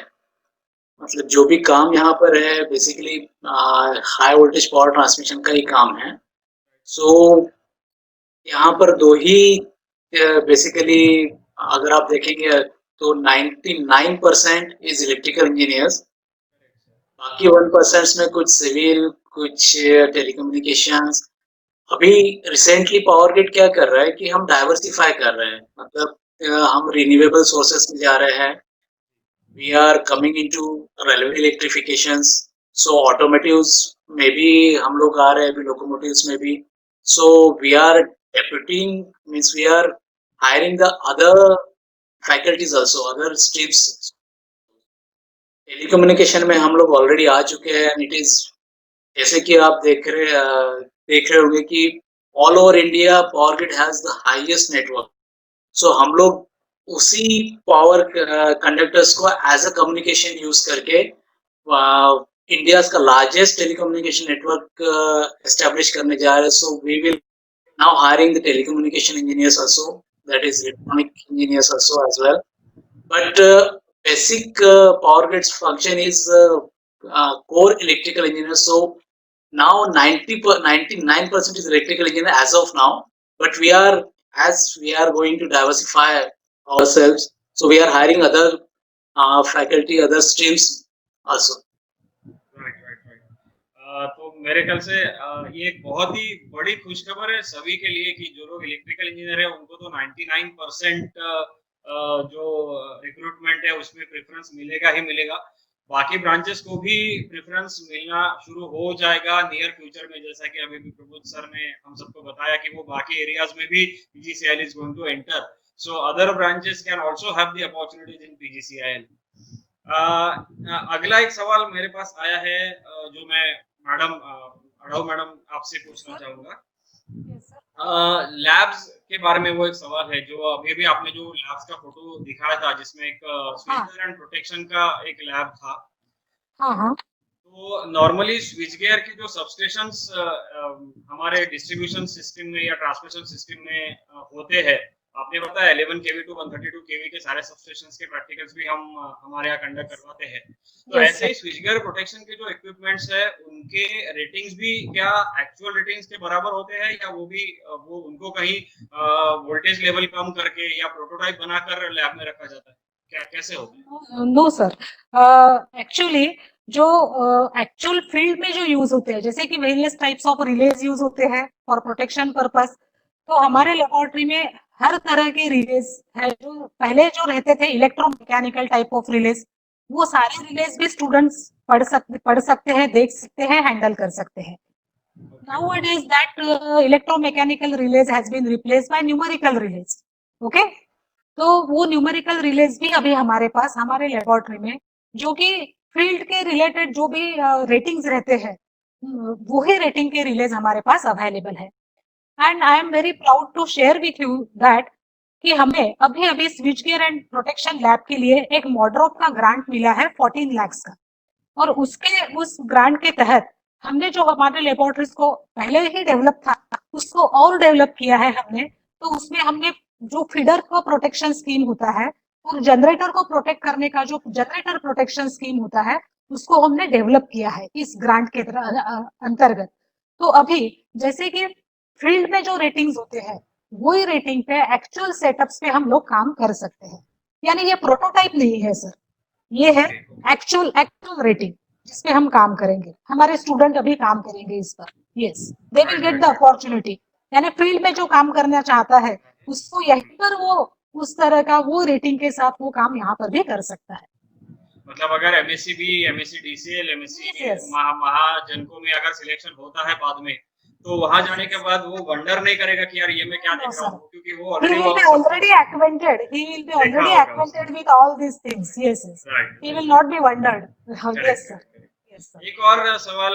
मतलब जो भी काम यहाँ पर है basically high voltage power transmission का ही काम है. सो यहाँ पर दो ही बेसिकली अगर आप देखेंगे तो 99% इज इलेक्ट्रिकल इंजीनियर्स. बाकी 1% में कुछ सिविल, कुछ टेलीकम्युनिकेशंस. अभी रिसेंटली पावर ग्रिड क्या कर रहा है कि हम डाइवर्सिफाई कर रहे हैं, मतलब हम रिन्यूएबल सोर्सेस में जा रहे हैं. We are coming into railway electrifications. So automotives में भी हम लोग आ रहे हैं, अभी लोकोमोटिव्स में भी. So we are deputing, means we are hiring the other faculties also, other streams. Telecommunication में हम लोग ऑलरेडी आ चुके हैं. इट इज जैसे कि आप देख रहे होंगे कि all over India power grid has the highest network. So हम लोग उसी पावर कंडक्टर्स को एज अ कम्युनिकेशन यूज करके इंडिया का लार्जेस्ट टेलीकम्युनिकेशन नेटवर्क एस्टेब्लिश करने जा रहे हैं. So we will now hiring the telecommunication engineers also, that is electronic engineers also as well. But basic power grids function is core electrical engineer. So now 99% is electrical engineer as of now, but we are going to diversify ourselves. So we are hiring other faculty, other streams also. right. तो मेरे ख्याल से ये एक बहुत ही बड़ी खुशखबर है सभी के लिए कि जो लोग इलेक्ट्रिकल इंजीनियर है उनको तो 99% जो रिक्रूटमेंट है उसमें प्रेफरेंस मिलेगा ही मिलेगा. बाकी ब्रांचेस को भी प्रेफरेंस मिलना शुरू हो जाएगा नियर फ्यूचर में, जैसा कि अभी भी प्रमोद सर ने हम सबको बताया कि वो बाकी एरियाज में भी PGCIL is going to enter. So other branches can also have the opportunities in PGCIL. अगला एक सवाल मेरे पास आया है जो मैं मैडम अढ़ाऊ मैडम आपसे पूछना चाहूंगा। लैब्स के बारे में वो एक सवाल है जो अभी भी आपने जो लैब्स का फोटो दिखाया था जिसमें एक स्विच एंड प्रोटेक्शन का एक लैब था। हाँ। तो नॉर्मली स्विच गियर के जो सबस्टेशंस हमारे डिस्ट्रीब्यूशन सिस्टम में या ट्रांसमिशन सिस्टम में होते हैं, आपने बताया 11 केवी टू 132 केवी के सारे सबस्टेशंस के प्रैक्टिकल्स भी हम हमारे यहाँ कंडक्ट करवाते हैं। तो ऐसे ही स्विच गियर प्रोटेक्शन के जो इक्विपमेंट्स है उनके रेटिंग्स भी क्या एक्चुअल रेटिंग्स के बराबर होते हैं या वो उनको कहीं वोल्टेज लेवल कम करके या प्रोटोटाइप बनाकर लैब में रखा जाता है, क्या कैसे होता है? नो सर, एक्चुअली जो एक्चुअल फील्ड में जो यूज होते हैं, जैसे कि various types of release use होते हैं फॉर प्रोटेक्शन पर्पस, तो हमारे लेबोरेटरी में हर तरह के रिलेज है। जो पहले जो रहते थे इलेक्ट्रोमैकेनिकल टाइप ऑफ रिलेज, वो सारे रिलेज भी स्टूडेंट्स पढ़ सकते हैं, देख सकते हैं, हैंडल कर सकते हैं। Nowadays that electromechanical relays has been replaced by numerical relays. Okay? तो वो न्यूमेरिकल रिलेज भी अभी हमारे पास हमारे लेबोरेटरी में, जो कि फील्ड के रिलेटेड जो भी रेटिंग्स रहते हैं, वही रेटिंग के रिलेज हमारे पास अवेलेबल है। And I am very proud to share with you that कि हमें अभी अभी switchgear and protection lab के लिए एक मॉडरॉप का ग्रांट मिला है 14 लाख का, और उस ग्रांट के तहत हमने जो हमारे लेबोरेटरीज को पहले ही डेवलप था उसको और डेवलप किया है हमने। तो उसमें हमने जो फीडर का प्रोटेक्शन स्कीम होता है और जनरेटर को प्रोटेक्ट करने का जो जनरेटर प्रोटेक्शन स्कीम होता है उसको हमने डेवलप किया है इस ग्रांट के अंतर्गत। तो अभी जैसे कि फील्ड में जो रेटिंग्स होते हैं वही रेटिंग पे एक्चुअल सेटअप्स पे हम लोग काम कर सकते हैं। यानी ये प्रोटोटाइप नहीं है सर, ये है एक्चुअल रेटिंग जिसपे हम काम करेंगे, हमारे स्टूडेंट अभी काम करेंगे इस पर। Yes, they will get the opportunity. यानी फील्ड में जो काम करना चाहता है उसको यहीं पर वो उस तरह का वो रेटिंग के साथ वो काम यहाँ पर भी कर सकता है। मतलब अगर MSEB, MSETCL, MSEB Mahagenco में अगर सिलेक्शन होता है बाद में, तो वहां जाने के बाद वो वंडर नहीं करेगा कि यार ये मैं क्या देख रहा हूँ, क्योंकि वो already acquainted, he will be already acquainted with all these things. Yes, he will not be wondered. Yes sir. एक और सवाल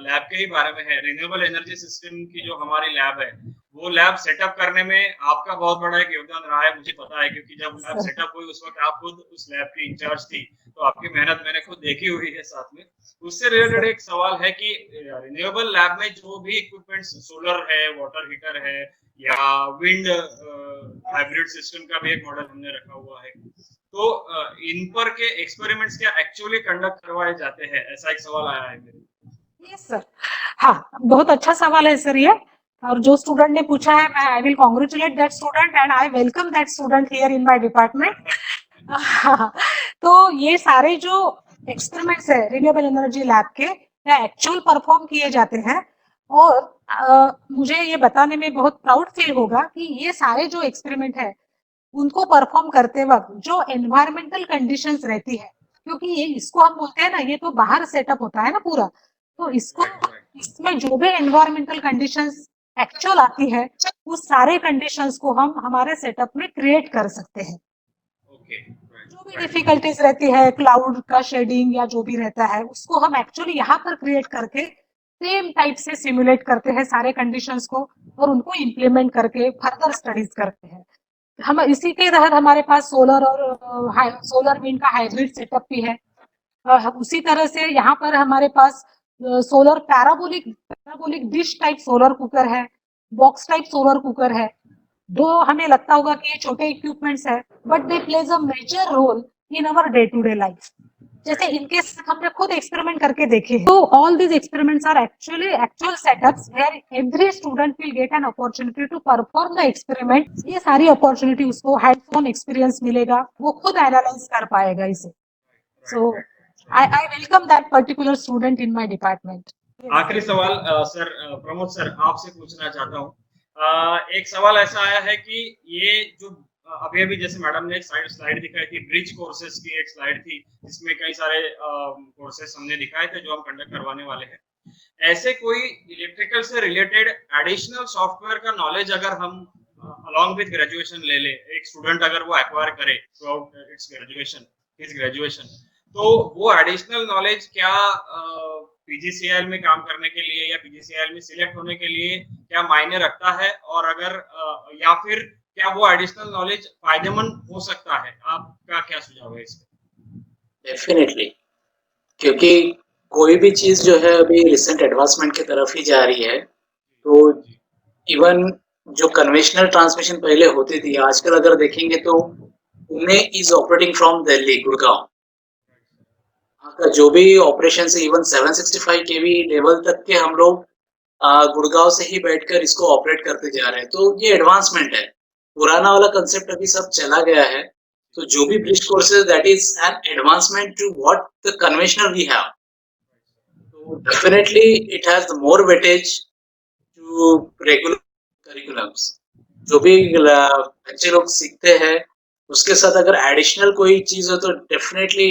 लैब के ही बारे में है। रिन्यूएबल एनर्जी सिस्टम की जो हमारी लैब है, वो लैब सेटअप करने में आपका बहुत बड़ा एक योगदान रहा है, मुझे पता है, क्योंकि जब लैब सेटअप हुई उस वक्त आप खुद उस लैब की इंचार्ज थी, तो आपकी मेहनत मैंने खुद देखी हुई है साथ में। उससे रिलेटेड एक सवाल है कि रिन्यूएबल लैब में जो भी इक्विपमेंट्स, सोलर है, वाटर हीटर है या विंड हाइब्रिड सिस्टम का भी एक मॉडल हमने रखा हुआ है, तो इन पर के एक्सपेरिमेंट्स क्या एक्चुअली कंडक्ट करवाए जाते हैं, ऐसा एक सवाल आया है मेरे। यस सर, हाँ, बहुत अच्छा सवाल है सर ये, और जो स्टूडेंट ने पूछा है मैं I will congratulate that student and I welcome that student here in my department. तो ये सारे जो एक्सपेरिमेंट्स है रिन्यूएबल एनर्जी लैब के एक्चुअल परफॉर्म किए जाते हैं, और मुझे ये बताने में बहुत प्राउड फील होगा कि ये सारे जो एक्सपेरिमेंट है उनको परफॉर्म करते वक्त जो एनवायरमेंटल कंडीशंस रहती है, क्योंकि ये इसको हम बोलते हैं ना, ये तो बाहर सेटअप होता है ना पूरा, तो इसमें जो भी एनवायरमेंटल कंडीशंस एक्चुअल आती है उस सारे कंडीशंस को हम हमारे सेटअप में क्रिएट कर सकते हैं। जो भी डिफिकल्टीज रहती है, क्लाउड का शेडिंग या जो भी रहता है, उसको हम एक्चुअली यहाँ पर क्रिएट करके सेम टाइप से सिमुलेट करते हैं सारे कंडीशंस को, और उनको इम्प्लीमेंट करके फर्दर स्टडीज करते हैं। हम इसी के तहत हमारे पास सोलर और सोलर विंड का हाइब्रिड सेटअप भी है। उसी तरह से यहाँ पर हमारे पास solar parabolic dish type solar cooker है, बॉक्स टाइप सोलर कुकर है। दो हमें लगता होगा कि ये छोटे इक्विपमेंट्स है, but they plays a major role in our day to day life. जैसे इनके हमने खुद एक्सपेरिमेंट करके देखे हैं। तो all these experiments are actual setups where every student will get an opportunity to perform the experiment. ये सारी अपॉर्चुनिटी उसको हैंड्स ऑन एक्सपीरियंस मिलेगा, वो खुद एनालाइज कर पाएगा इसे। So I welcome that particular student in my department. आखिरी सवाल सर प्रमोद सर आपसे पूछना चाहता हूँ। एक सवाल ऐसा आया है कि ये जो अभी जैसे मैडम ने एक स्लाइड दिखाई थी, ब्रिज कोर्सेज की एक स्लाइड थी जिसमें कई सारे कोर्सेज हमने दिखाए थे जो हम कंडक्ट करवाने वाले हैं। ऐसे कोई इलेक्ट्रिकल से रिलेटेड एडिशनल सॉफ्टवेयर का नॉलेज अगर हम along with graduation ले ले, एक स्टूडेंट अगर वो acquire करे throughout its graduation, तो वो additional knowledge क्या PGCIL में काम करने के लिए या PGCIL में सिलेक्ट होने के लिए क्या मायने रखता है, और अगर या फिर क्या वो एडिशनल नॉलेज फायदेमंद हो सकता है? आपका क्या सुझाव है इसमें? डेफिनेटली, क्योंकि कोई भी चीज जो है अभी रिसेंट एडवांसमेंट की तरफ ही जा रही है, तो इवन जो कन्वेंशनल ट्रांसमिशन पहले होती थी, आजकल अगर देखेंगे तो Pune is operating from Delhi, Gurgaon का जो भी ऑपरेशन है, इवन 765 केवी लेवल तक के हम लोग गुड़गांव से ही बैठकर इसको ऑपरेट करते जा रहे हैं। तो ये एडवांसमेंट है, पुराना वाला कंसेप्ट अभी सब चला गया है। तो जो भी bridge courses, that is an advancement to what the conventional we have. तो definitely it has the more weightage to regular curriculums. जो भी बच्चे लोग सीखते हैं, उसके साथ अगर एडिशनल कोई चीज हो तो definitely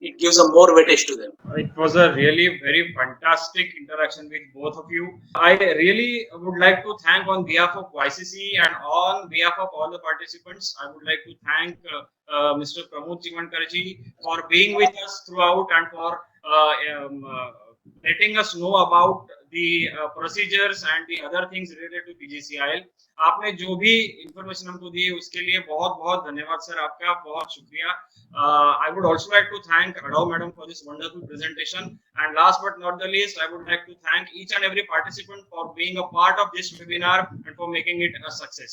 it gives a more weightage to them. It was a really very fantastic interaction with both of you. I really would like to thank on behalf of YCC and on behalf of all the participants, I would like to thank Mr. Pramod Jivankar ji for being with us throughout and for letting us know about the procedures and the other things related to PGCIL. आपने जो भी information हमको दी उसके लिए बहुत बहुत धन्यवाद sir, आपका बहुत शुक्रिया। I would also like to thank Adau madam for this wonderful presentation, and last but not the least, I would like to thank each and every participant for being a part of this webinar and for making it a success.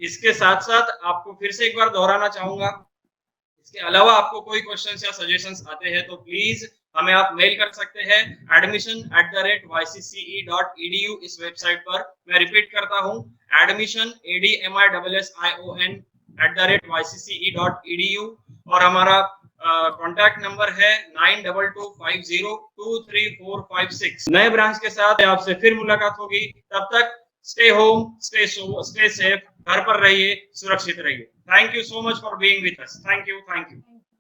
इसके साथ साथ आपको फिर से एक बार दोहराना चाहूंगा, इसके अलावा आपको कोई क्वेश्चंस या सजेशंस आते हैं तो प्लीज हमें आप मेल कर सकते हैं admission@ycce.edu इस वेबसाइट पर। मैं रिपीट करता हूं, admission admission@ycce.edu, और हमारा कॉन्टैक्ट नंबर है 9225023456। नए ब्रांच के साथ आपसे फिर मुलाकात होगी, तब तक स्टे होम, स्टे सेफ, घर पर रहिए, सुरक्षित रहिए। Thank you so much for being with us. Thank you.